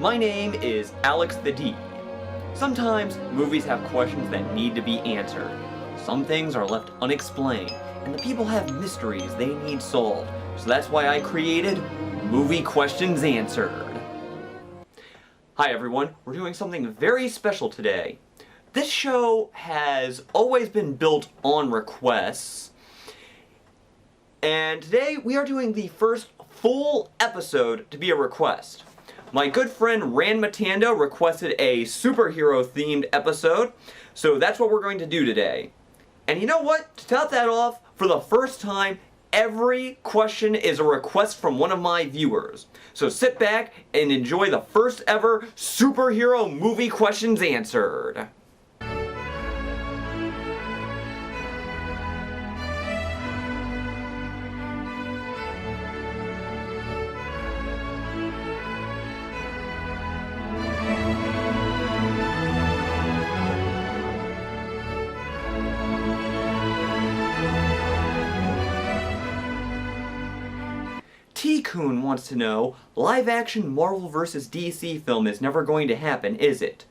My name is Alex the D. Sometimes movies have questions that need to be answered. Some things are left unexplained, and the people have mysteries they need solved. So that's why I created Movie Questions Answered. Hi everyone, we're doing something very special today. This show has always been built on requests, and today we are doing the first full episode to be a request. My good friend Ranma Tando requested a superhero-themed episode, so that's what we're going to do today. And you know what? To top that off, for the first time, every question is a request from one of my viewers. So sit back and enjoy the first ever superhero movie questions answered. T-Kun wants to know, live-action Marvel vs. DC film is never going to happen, is it?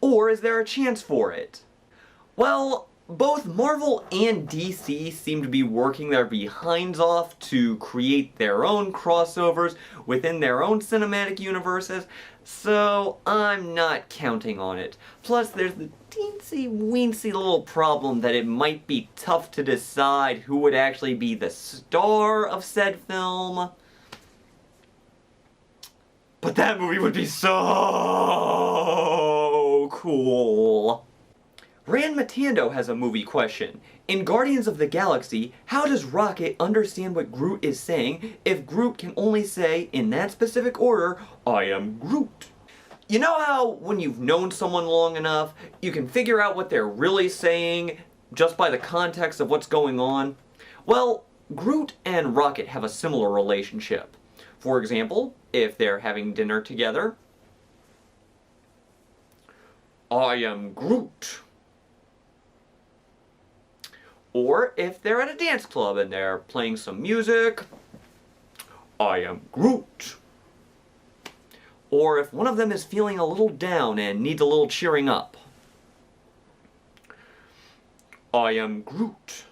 Or is there a chance for it? Well, both Marvel and DC seem to be working their behinds off to create their own crossovers within their own cinematic universes, so I'm not counting on it. Plus, there's the teensy-weensy little problem that it might be tough to decide who would actually be the star of said film. But that movie would be so cool. Ranma Tando has a movie question. In Guardians of the Galaxy, how does Rocket understand what Groot is saying if Groot can only say, in that specific order, I am Groot? You know how when you've known someone long enough, you can figure out what they're really saying just by the context of what's going on? Well, Groot and Rocket have a similar relationship. For example, if they're having dinner together, I am Groot. Or if they're at a dance club and they're playing some music, I am Groot. Or if one of them is feeling a little down and needs a little cheering up, I am Groot.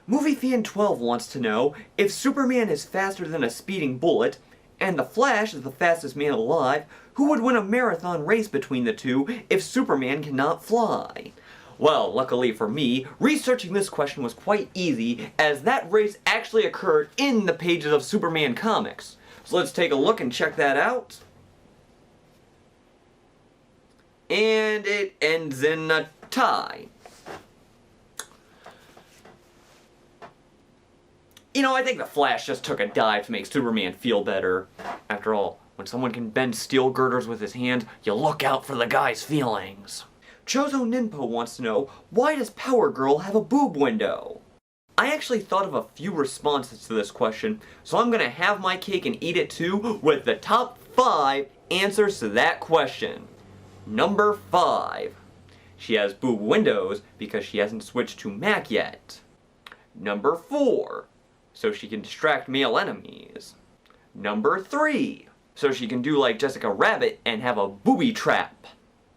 Movie Fan 12 wants to know, if Superman is faster than a speeding bullet, and the Flash is the fastest man alive, who would win a marathon race between the two if Superman cannot fly? Well, luckily for me, researching this question was quite easy, as that race actually occurred in the pages of Superman comics. So let's take a look and check that out. And it ends in a tie. You know, I think the Flash just took a dive to make Superman feel better. After all, when someone can bend steel girders with his hands, you look out for the guy's feelings. Chozo Ninpo wants to know, why does Power Girl have a boob window? I actually thought of a few responses to this question, so I'm gonna have my cake and eat it too with the top 5 answers to that question. Number 5. She has boob windows because she hasn't switched to Mac yet. Number 4. So she can distract male enemies. Number 3. So she can do like Jessica Rabbit and have a booby trap.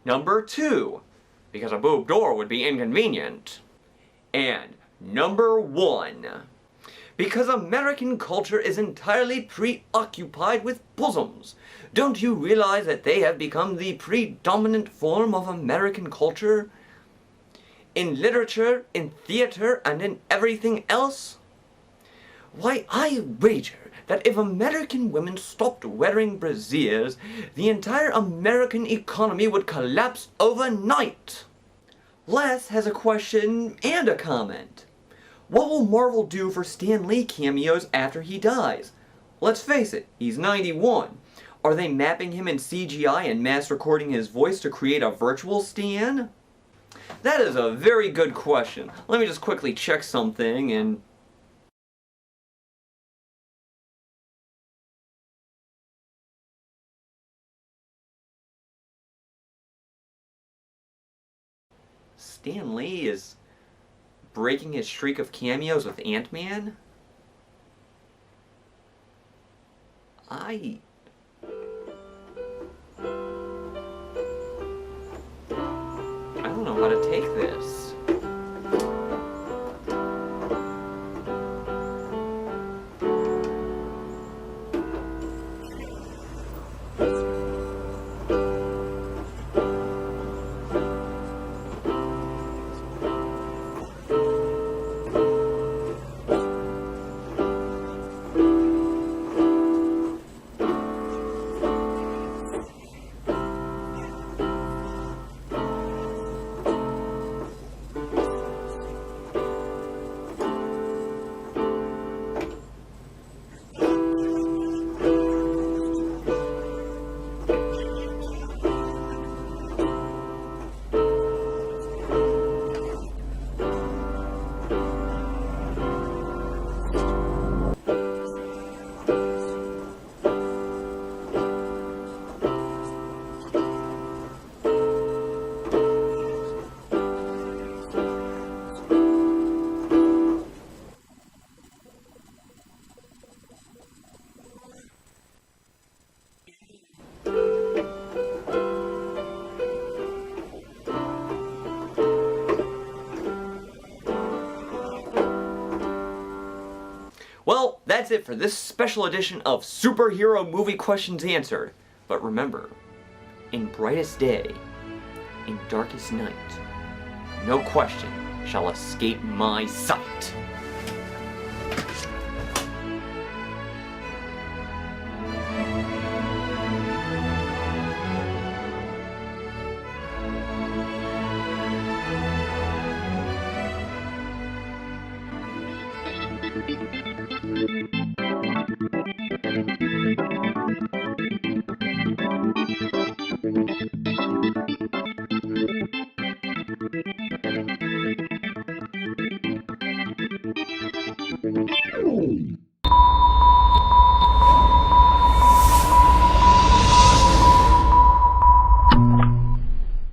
Number 2. Because a boob door would be inconvenient. And number 1. Because American culture is entirely preoccupied with bosoms. Don't you realize that they have become the predominant form of American culture? In literature, in theater, and in everything else? Why, I wager that if American women stopped wearing brasiers, the entire American economy would collapse overnight. Les has a question and a comment. What will Marvel do for Stan Lee cameos after he dies? Let's face it, he's 91. Are they mapping him in CGI and mass recording his voice to create a virtual Stan? That is a very good question. Let me just quickly check something and... Stan Lee is breaking his streak of cameos with Ant-Man? I don't know how to take this. Well, that's it for this special edition of Superhero Movie Questions Answered. But remember, in brightest day, in darkest night, no question shall escape my sight.